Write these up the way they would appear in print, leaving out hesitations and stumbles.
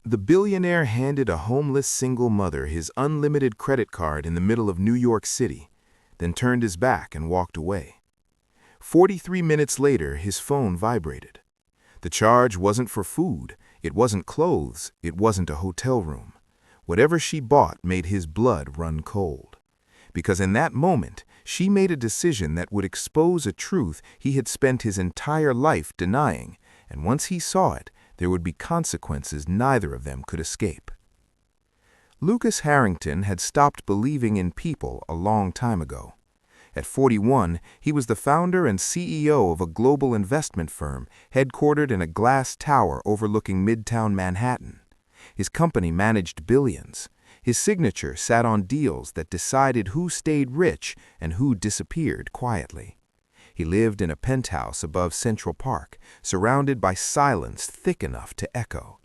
The billionaire handed a homeless single mother his unlimited credit card in the middle of New York City, then turned his back and walked away. 43 minutes later, his phone vibrated. The charge wasn't for food, it wasn't clothes, it wasn't a hotel room. Whatever she bought made his blood run cold. Because in that moment, she made a decision that would expose a truth he had spent his entire life denying, and once he saw it, there would be consequences neither of them could escape. Lucas Harrington had stopped believing in people a long time ago. At 41, he was the founder and CEO of a global investment firm headquartered in a glass tower overlooking Midtown Manhattan. His company managed billions. His signature sat on deals that decided who stayed rich and who disappeared quietly. He lived in a penthouse above Central Park, surrounded by silence thick enough to echo.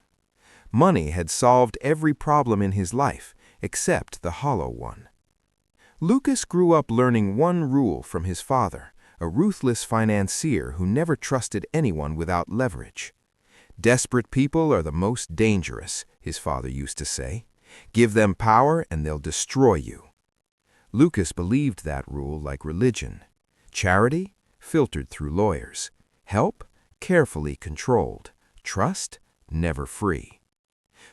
Money had solved every problem in his life, except the hollow one. Lucas grew up learning one rule from his father, a ruthless financier who never trusted anyone without leverage. "Desperate people are the most dangerous," his father used to say. "Give them power and they'll destroy you." Lucas believed that rule like religion. Charity? Filtered through lawyers. Help? Carefully controlled. Trust? Never free.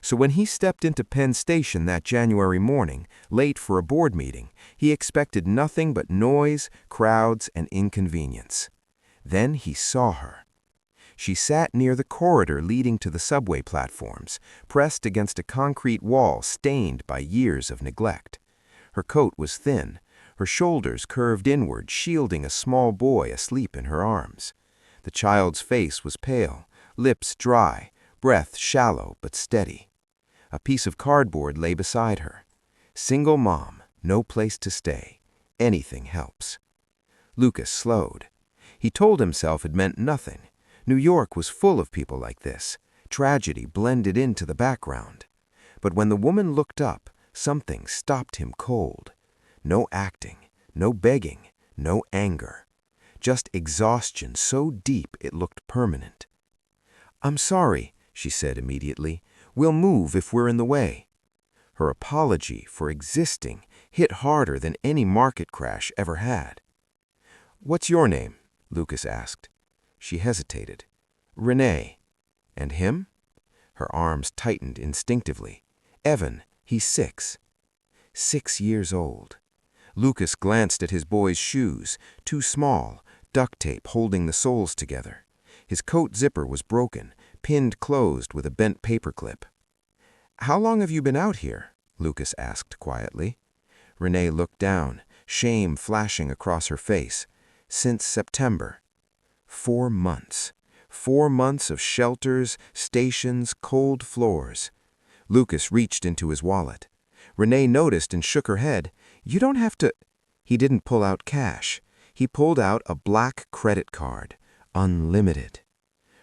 So when he stepped into Penn Station that January morning, late for a board meeting, he expected nothing but noise, crowds, and inconvenience. Then he saw her. She sat near the corridor leading to the subway platforms, pressed against a concrete wall stained by years of neglect. Her coat was thin, her shoulders curved inward, shielding a small boy asleep in her arms. The child's face was pale, lips dry, breath shallow but steady. A piece of cardboard lay beside her. Single mom, no place to stay. Anything helps. Lucas slowed. He told himself it meant nothing. New York was full of people like this. Tragedy blended into the background. But when the woman looked up, something stopped him cold. No acting, no begging, no anger. Just exhaustion so deep it looked permanent. "I'm sorry," she said immediately. "We'll move if we're in the way." Her apology for existing hit harder than any market crash ever had. "What's your name?" Lucas asked. She hesitated. "Renee." "And him?" Her arms tightened instinctively. "Evan, he's 6." 6 years old. Lucas glanced at his boy's shoes, too small, duct tape holding the soles together. His coat zipper was broken, pinned closed with a bent paperclip. "How long have you been out here?" Lucas asked quietly. Renee looked down, shame flashing across her face. "Since September." 4 months. 4 months of shelters, stations, cold floors. Lucas reached into his wallet. Renee noticed and shook her head. "You don't have to—" He didn't pull out cash. He pulled out a black credit card. Unlimited.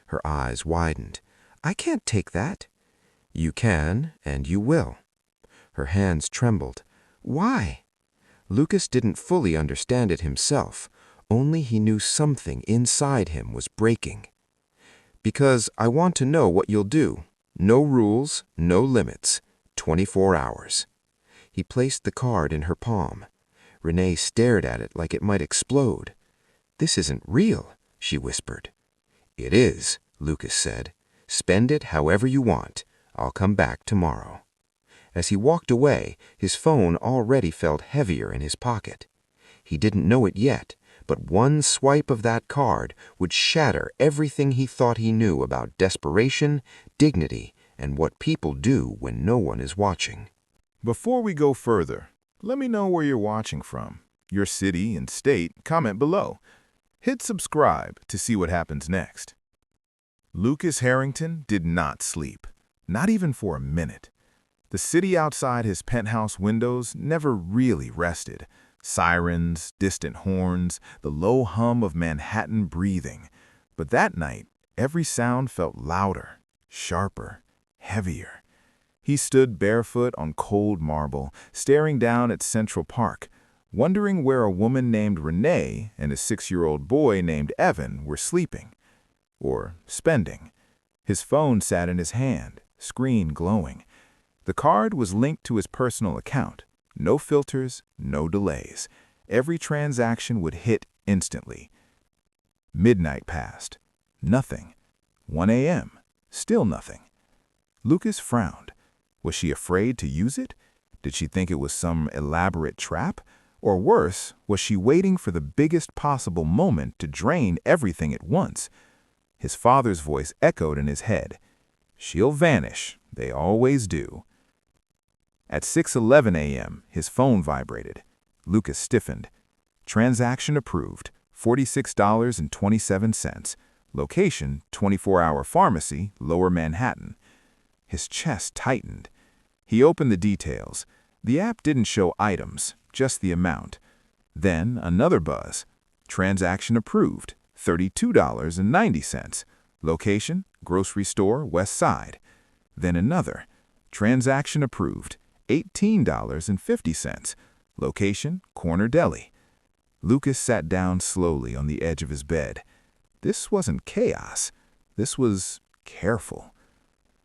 Her eyes widened. "I can't take that." "You can, and you will." Her hands trembled. "Why?" Lucas didn't fully understand it himself. Only he knew something inside him was breaking. "Because I want to know what you'll do. No rules, no limits. 24 hours. He placed the card in her palm. Renee stared at it like it might explode. "This isn't real," she whispered. "It is," Lucas said. "Spend it however you want. I'll come back tomorrow." As he walked away, his phone already felt heavier in his pocket. He didn't know it yet, but one swipe of that card would shatter everything he thought he knew about desperation, dignity, and what people do when no one is watching. Before we go further, let me know where you're watching from. Your city and state, comment below. Hit subscribe to see what happens next. Lucas Harrington did not sleep, not even for a minute. The city outside his penthouse windows never really rested. Sirens, distant horns, the low hum of Manhattan breathing. But that night, every sound felt louder, sharper, heavier. He stood barefoot on cold marble, staring down at Central Park, wondering where a woman named Renee and a 6-year-old boy named Evan were sleeping, or spending. His phone sat in his hand, screen glowing. The card was linked to his personal account. No filters, no delays. Every transaction would hit instantly. Midnight passed. Nothing. 1 a.m. Still nothing. Lucas frowned. Was she afraid to use it? Did she think it was some elaborate trap? Or worse, was she waiting for the biggest possible moment to drain everything at once? His father's voice echoed in his head. She'll vanish. They always do. At 6:11 a.m., his phone vibrated. Lucas stiffened. Transaction approved. $46.27. Location, 24-hour pharmacy, Lower Manhattan. His chest tightened. He opened the details. The app didn't show items, just the amount. Then another buzz. Transaction approved. $32.90. Location, grocery store, West Side. Then another. Transaction approved. $18.50. Location, Corner Deli. Lucas sat down slowly on the edge of his bed. This wasn't chaos. This was careful.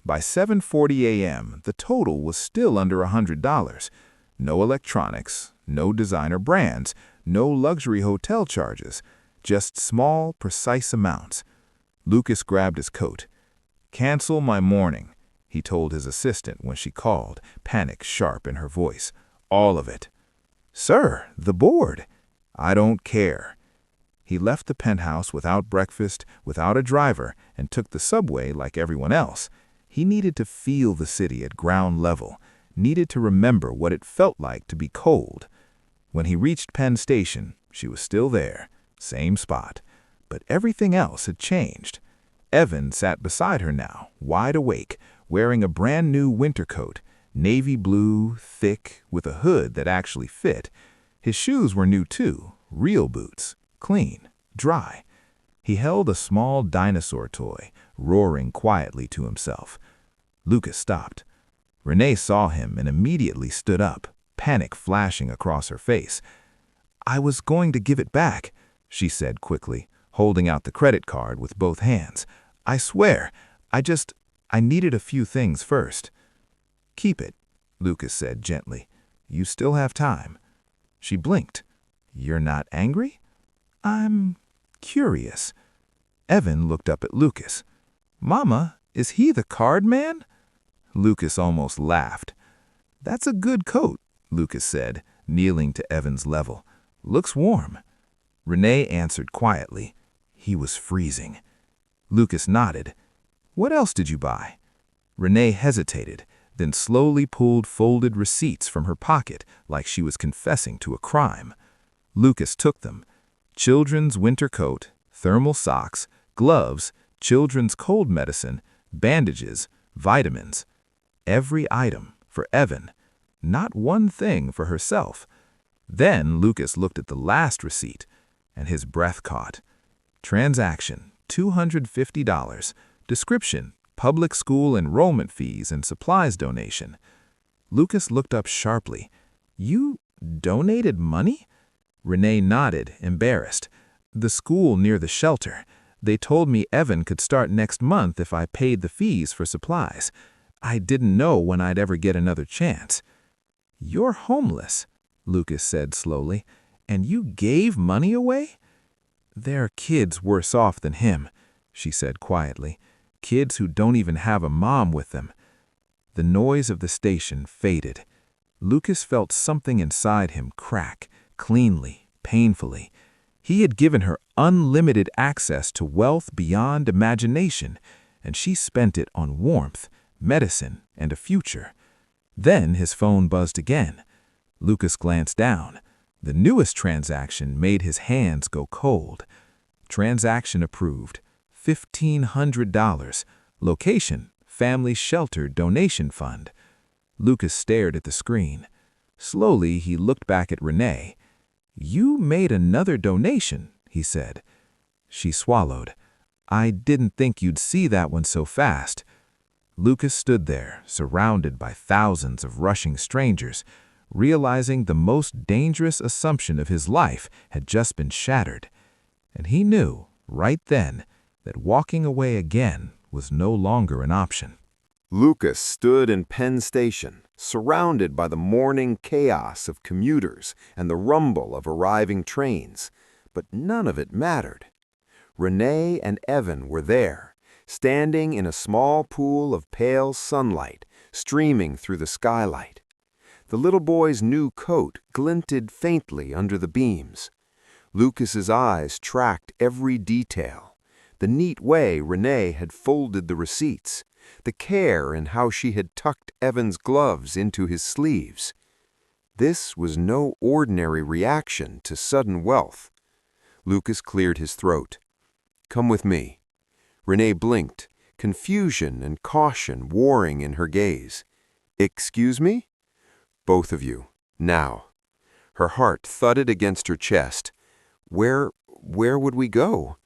By 7:40 a.m., the total was still under $100. No electronics, no designer brands, no luxury hotel charges, just small, precise amounts. Lucas grabbed his coat. "Cancel my morning," he told his assistant when she called, panic sharp in her voice. "All of it." "Sir, the board." "I don't care." He left the penthouse without breakfast, without a driver, and took the subway like everyone else. He needed to feel the city at ground level, needed to remember what it felt like to be cold. When he reached Penn Station, she was still there, same spot. But everything else had changed. Evan sat beside her now, wide awake, wearing a brand new winter coat, navy blue, thick, with a hood that actually fit. His shoes were new too, real boots, clean, dry. He held a small dinosaur toy, roaring quietly to himself. Lucas stopped. Renee saw him and immediately stood up, panic flashing across her face. "I was going to give it back," she said quickly, holding out the credit card with both hands. "I swear, I needed a few things first." "Keep it," Lucas said gently. "You still have time." She blinked. "You're not angry?" "I'm curious." Evan looked up at Lucas. "Mama, is he the card man?" Lucas almost laughed. "That's a good coat," Lucas said, kneeling to Evan's level. "Looks warm." Renee answered quietly. He was freezing. Lucas nodded. "What else did you buy?" Renee hesitated, then slowly pulled folded receipts from her pocket like she was confessing to a crime. Lucas took them. Children's winter coat, thermal socks, gloves, children's cold medicine, bandages, vitamins. Every item for Evan. Not one thing for herself. Then Lucas looked at the last receipt, and his breath caught. Transaction, $250. Description, public school enrollment fees and supplies donation. Lucas looked up sharply. "You donated money?" Renee nodded, embarrassed. "The school near the shelter. They told me Evan could start next month if I paid the fees for supplies. I didn't know when I'd ever get another chance." "You're homeless," Lucas said slowly, "and you gave money away?" "There are kids worse off than him," she said quietly. "Kids who don't even have a mom with them." The noise of the station faded. Lucas felt something inside him crack, cleanly, painfully. He had given her unlimited access to wealth beyond imagination, and she spent it on warmth, medicine, and a future. Then his phone buzzed again. Lucas glanced down. The newest transaction made his hands go cold. Transaction approved. $1,500. Location, Family Shelter Donation Fund. Lucas stared at the screen. Slowly, he looked back at Renee. "You made another donation," he said. She swallowed. "I didn't think you'd see that one so fast." Lucas stood there, surrounded by thousands of rushing strangers, realizing the most dangerous assumption of his life had just been shattered. And he knew, right then, that walking away again was no longer an option. Lucas stood in Penn Station, surrounded by the morning chaos of commuters and the rumble of arriving trains, but none of it mattered. Renee and Evan were there, standing in a small pool of pale sunlight streaming through the skylight. The little boy's new coat glinted faintly under the beams. Lucas's eyes tracked every detail: the neat way Renee had folded the receipts, the care in how she had tucked Evan's gloves into his sleeves. This was no ordinary reaction to sudden wealth. Lucas cleared his throat. "Come with me." Renee blinked, confusion and caution warring in her gaze. "Excuse me?" "Both of you, now." Her heart thudded against her chest. Where would we go?"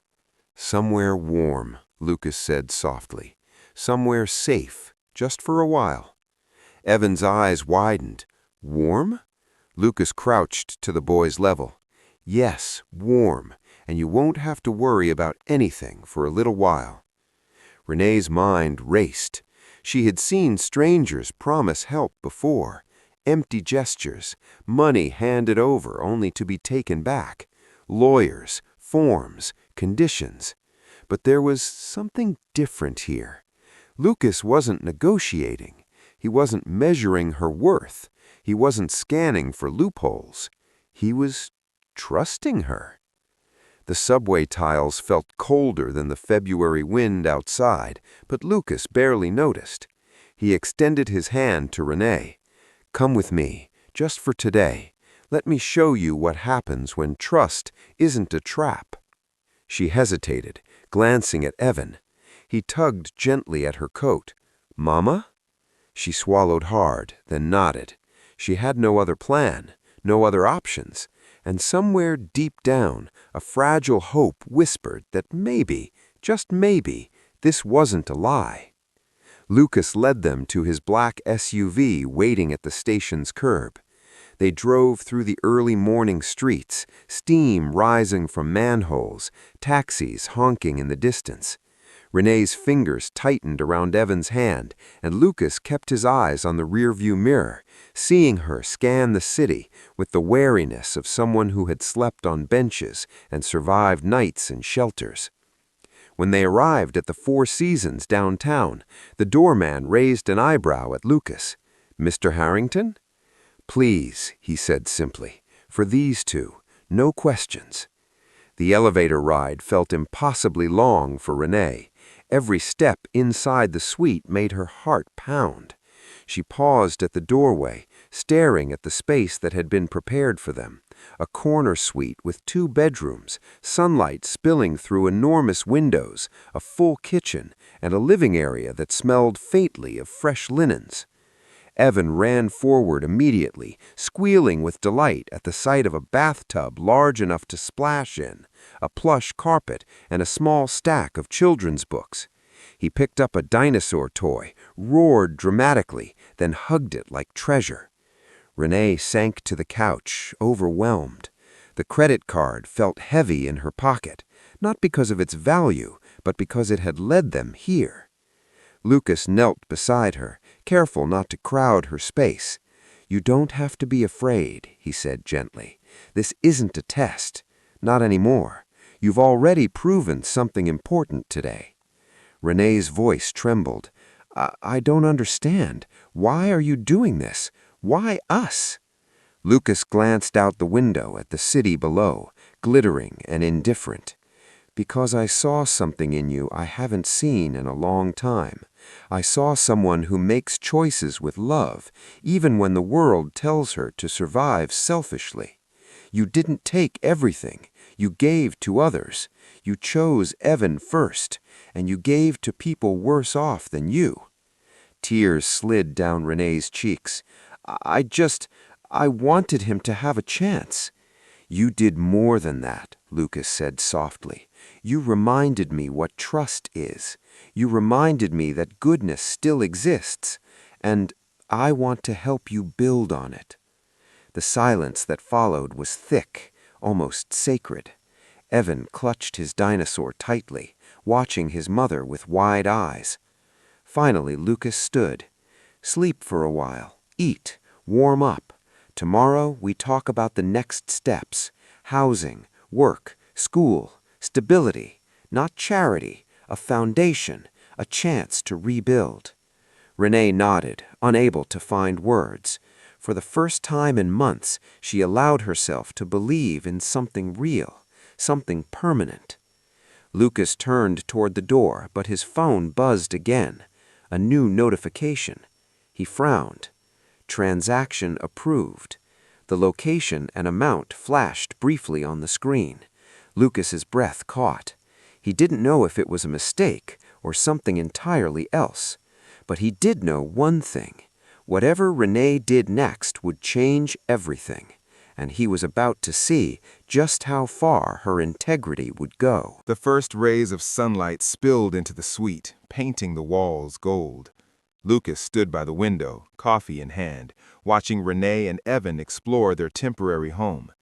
"Somewhere warm," Lucas said softly. "Somewhere safe, just for a while." Evan's eyes widened. "Warm?" Lucas crouched to the boy's level. "Yes, warm, and you won't have to worry about anything for a little while." Renee's mind raced. She had seen strangers promise help before. Empty gestures, money handed over only to be taken back, lawyers, forms, conditions. But there was something different here. Lucas wasn't negotiating. He wasn't measuring her worth. He wasn't scanning for loopholes. He was trusting her. The subway tiles felt colder than the February wind outside, but Lucas barely noticed. He extended his hand to Renee. "Come with me, just for today. Let me show you what happens when trust isn't a trap." She hesitated, glancing at Evan. He tugged gently at her coat. "Mama?" She swallowed hard, then nodded. She had no other plan, no other options, and somewhere deep down, a fragile hope whispered that maybe, just maybe, this wasn't a lie. Lucas led them to his black SUV waiting at the station's curb. They drove through the early morning streets, steam rising from manholes, taxis honking in the distance. Renee's fingers tightened around Evan's hand, and Lucas kept his eyes on the rearview mirror, seeing her scan the city with the wariness of someone who had slept on benches and survived nights in shelters. When they arrived at the Four Seasons downtown, the doorman raised an eyebrow at Lucas. "Mr. Harrington?" "Please," he said simply, "for these two, no questions." The elevator ride felt impossibly long for Renee. Every step inside the suite made her heart pound. She paused at the doorway, staring at the space that had been prepared for them. A corner suite with 2 bedrooms, sunlight spilling through enormous windows, a full kitchen, and a living area that smelled faintly of fresh linens. Evan ran forward immediately, squealing with delight at the sight of a bathtub large enough to splash in, a plush carpet, and a small stack of children's books. He picked up a dinosaur toy, roared dramatically, then hugged it like treasure. Renee sank to the couch, overwhelmed. The credit card felt heavy in her pocket, not because of its value, but because it had led them here. Lucas knelt beside her, careful not to crowd her space. "You don't have to be afraid," he said gently. "This isn't a test. Not anymore. You've already proven something important today." Renee's voice trembled. I don't understand. Why are you doing this? Why us?" Lucas glanced out the window at the city below, glittering and indifferent. "Because I saw something in you I haven't seen in a long time. I saw someone who makes choices with love, even when the world tells her to survive selfishly. You didn't take everything. You gave to others. You chose Evan first, and you gave to people worse off than you." Tears slid down Renee's cheeks. I wanted him to have a chance." "You did more than that," Lucas said softly. "You reminded me what trust is. You reminded me that goodness still exists, and I want to help you build on it." The silence that followed was thick, almost sacred. Evan clutched his dinosaur tightly, watching his mother with wide eyes. Finally, Lucas stood. "Sleep for a while. Eat. Warm up. Tomorrow we talk about the next steps. Housing, work, school, stability. Not charity, a foundation, a chance to rebuild." Renee nodded, unable to find words. For the first time in months, she allowed herself to believe in something real, something permanent. Lucas turned toward the door, but his phone buzzed again. A new notification. He frowned. Transaction approved. The location and amount flashed briefly on the screen. Lucas's breath caught. He didn't know if it was a mistake or something entirely else. But he did know one thing. Whatever Renee did next would change everything. And he was about to see just how far her integrity would go. The first rays of sunlight spilled into the suite, painting the walls gold. Lucas stood by the window, coffee in hand, watching Renee and Evan explore their temporary home.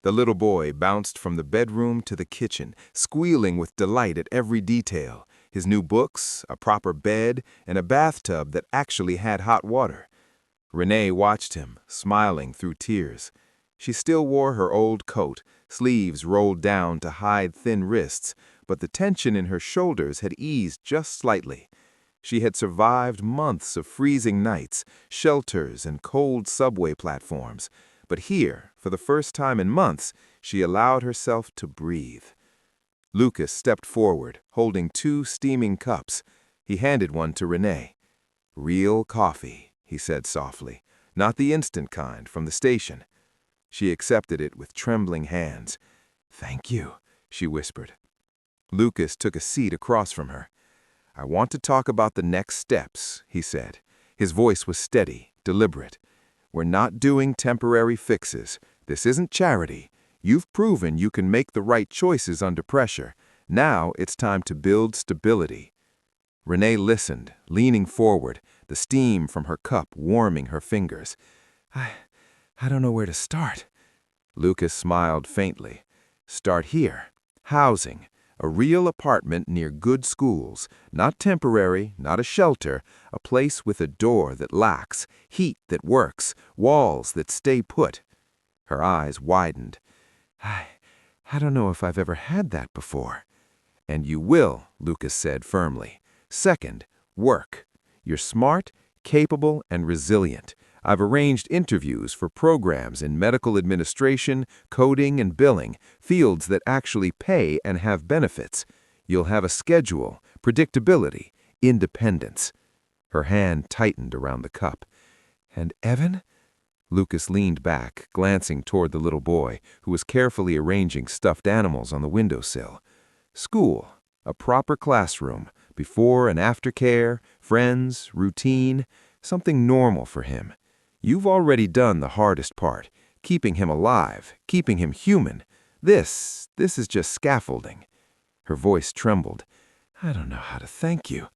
The little boy bounced from the bedroom to the kitchen, squealing with delight at every detail. His new books, a proper bed, and a bathtub that actually had hot water. Renee watched him, smiling through tears. She still wore her old coat, sleeves rolled down to hide thin wrists, but the tension in her shoulders had eased just slightly. She had survived months of freezing nights, shelters, and cold subway platforms. But here, for the first time in months, she allowed herself to breathe. Lucas stepped forward, holding 2 steaming cups. He handed one to Renee. "Real coffee," he said softly, "not the instant kind from the station." She accepted it with trembling hands. "Thank you," she whispered. Lucas took a seat across from her. "I want to talk about the next steps," he said. His voice was steady, deliberate. "We're not doing temporary fixes. This isn't charity. You've proven you can make the right choices under pressure. Now it's time to build stability." Renee listened, leaning forward, the steam from her cup warming her fingers. I don't know where to start." Lucas smiled faintly. "Start here. Housing. A real apartment near good schools. Not temporary, not a shelter. A place with a door that locks, heat that works, walls that stay put." Her eyes widened. I don't know if I've ever had that before." "And you will," Lucas said firmly. "Second, work. You're smart, capable, and resilient. I've arranged interviews for programs in medical administration, coding, and billing, fields that actually pay and have benefits. You'll have a schedule, predictability, independence." Her hand tightened around the cup. "And Evan?" Lucas leaned back, glancing toward the little boy, who was carefully arranging stuffed animals on the windowsill. "School, a proper classroom, before and after care, friends, routine, something normal for him. You've already done the hardest part, keeping him alive, keeping him human. This is just scaffolding." Her voice trembled. "I don't know how to thank you."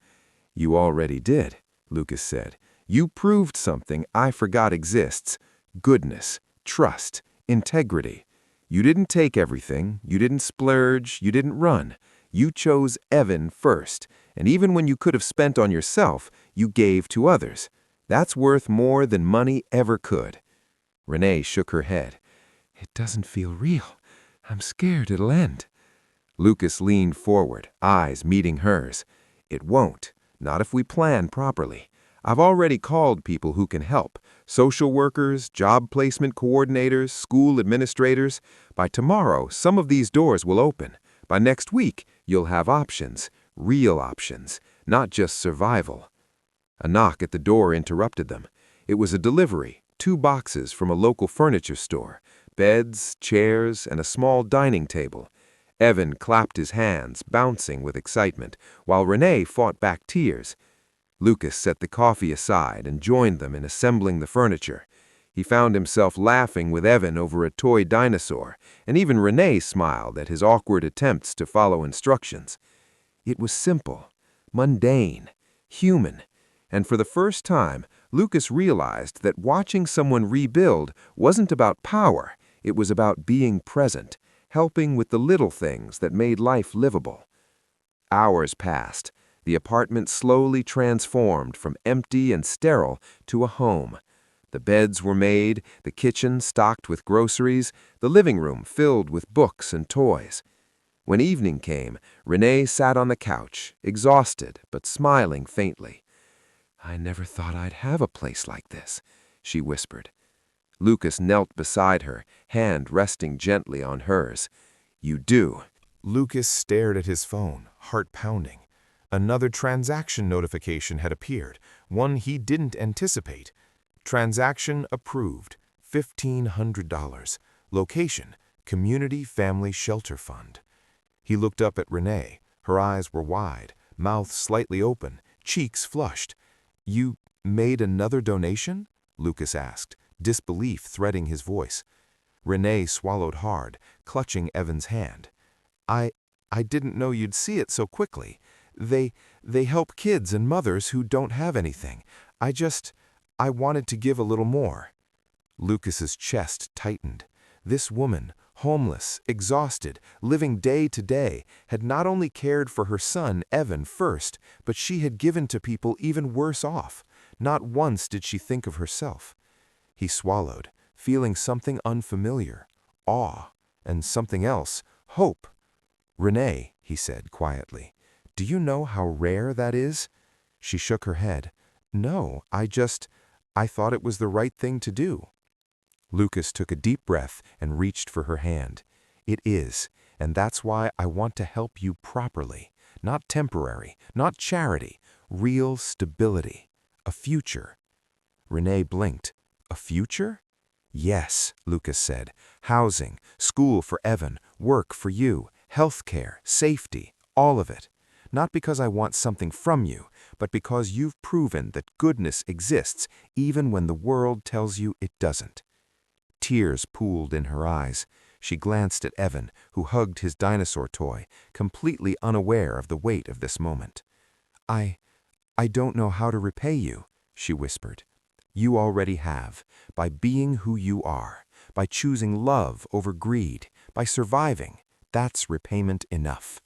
"You already did," Lucas said. "You proved something I forgot exists. Goodness, trust, integrity. You didn't take everything, you didn't splurge, you didn't run. You chose Evan first, and even when you could have spent on yourself, you gave to others. That's worth more than money ever could." Renee shook her head. "It doesn't feel real. I'm scared it'll end." Lucas leaned forward, eyes meeting hers. "It won't, not if we plan properly. I've already called people who can help. Social workers, job placement coordinators, school administrators. By tomorrow, some of these doors will open. By next week, you'll have options, real options, not just survival." A knock at the door interrupted them. It was a delivery, 2 boxes from a local furniture store, beds, chairs, and a small dining table. Evan clapped his hands, bouncing with excitement, while Renee fought back tears. Lucas set the coffee aside and joined them in assembling the furniture. He found himself laughing with Evan over a toy dinosaur, and even Renee smiled at his awkward attempts to follow instructions. It was simple, mundane, human, and for the first time, Lucas realized that watching someone rebuild wasn't about power, it was about being present, helping with the little things that made life livable. Hours passed. The apartment slowly transformed from empty and sterile to a home. The beds were made, the kitchen stocked with groceries, the living room filled with books and toys. When evening came, Renee sat on the couch, exhausted but smiling faintly. "I never thought I'd have a place like this," she whispered. Lucas knelt beside her, hand resting gently on hers. "You do." Lucas stared at his phone, heart pounding. Another transaction notification had appeared, one he didn't anticipate. Transaction approved, $1,500. Location, Community Family Shelter Fund. He looked up at Renee. Her eyes were wide, mouth slightly open, cheeks flushed. "You made another donation?" Lucas asked, disbelief threading his voice. Renee swallowed hard, clutching Evan's hand. I didn't know you'd see it so quickly. They help kids and mothers who don't have anything. I wanted to give a little more." Lucas's chest tightened. This woman, homeless, exhausted, living day to day, had not only cared for her son, Evan, first, but she had given to people even worse off. Not once did she think of herself. He swallowed, feeling something unfamiliar, awe, and something else, hope. "Renee," he said quietly, "do you know how rare that is?" She shook her head. "No, I thought it was the right thing to do." Lucas took a deep breath and reached for her hand. "It is, and that's why I want to help you properly. Not temporary, not charity, real stability, a future." Renee blinked. "A future?" "Yes," Lucas said. "Housing, school for Evan, work for you, health care, safety, all of it. Not because I want something from you, but because you've proven that goodness exists even when the world tells you it doesn't." Tears pooled in her eyes. She glanced at Evan, who hugged his dinosaur toy, completely unaware of the weight of this moment. I don't know how to repay you," she whispered. "You already have, by being who you are, by choosing love over greed, by surviving. That's repayment enough."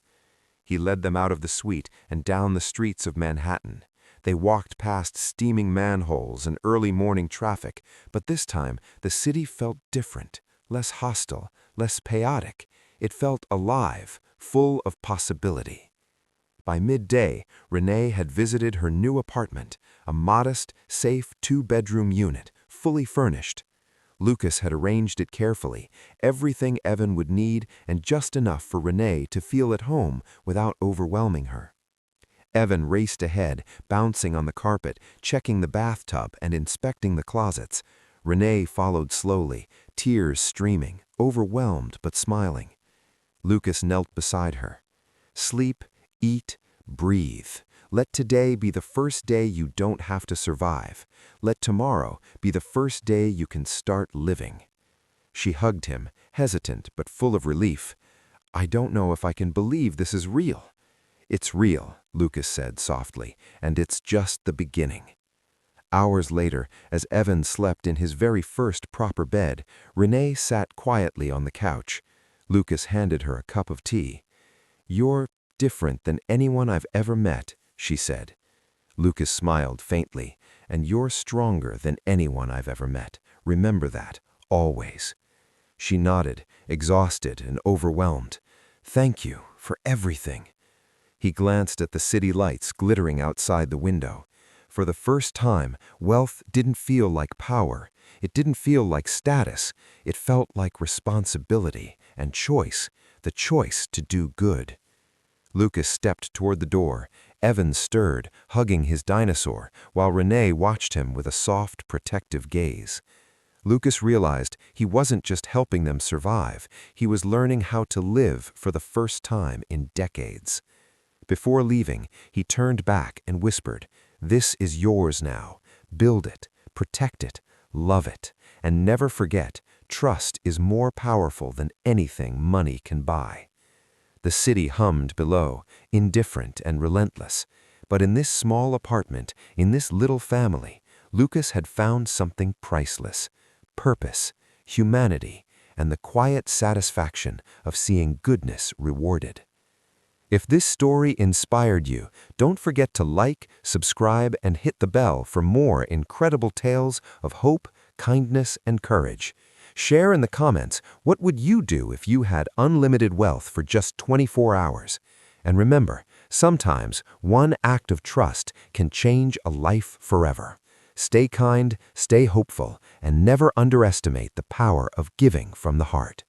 He led them out of the suite and down the streets of Manhattan. They walked past steaming manholes and early morning traffic, but this time the city felt different, less hostile, less chaotic. It felt alive, full of possibility. By midday, Renee had visited her new apartment, a modest, safe two-bedroom unit, fully furnished. Lucas had arranged it carefully, everything Evan would need and just enough for Renee to feel at home without overwhelming her. Evan raced ahead, bouncing on the carpet, checking the bathtub and inspecting the closets. Renee followed slowly, tears streaming, overwhelmed but smiling. Lucas knelt beside her. "Sleep, eat, breathe. Let today be the first day you don't have to survive. Let tomorrow be the first day you can start living." She hugged him, hesitant but full of relief. "I don't know if I can believe this is real." "It's real," Lucas said softly, "and it's just the beginning." Hours later, as Evan slept in his very first proper bed, Renee sat quietly on the couch. Lucas handed her a cup of tea. "You're different than anyone I've ever met," she said. Lucas smiled faintly. "And you're stronger than anyone I've ever met. Remember that, always." She nodded, exhausted and overwhelmed. "Thank you for everything." He glanced at the city lights glittering outside the window. For the first time, wealth didn't feel like power. It didn't feel like status. It felt like responsibility and choice, the choice to do good. Lucas stepped toward the door. Evan stirred, hugging his dinosaur, while Renee watched him with a soft, protective gaze. Lucas realized he wasn't just helping them survive, he was learning how to live for the first time in decades. Before leaving, he turned back and whispered, "This is yours now. Build it, protect it, love it, and never forget, trust is more powerful than anything money can buy." The city hummed below, indifferent and relentless. But in this small apartment, in this little family, Lucas had found something priceless: purpose, humanity, and the quiet satisfaction of seeing goodness rewarded. If this story inspired you, don't forget to like, subscribe, and hit the bell for more incredible tales of hope, kindness, and courage. Share in the comments, what would you do if you had unlimited wealth for just 24 hours? And remember, sometimes one act of trust can change a life forever. Stay kind, stay hopeful, and never underestimate the power of giving from the heart.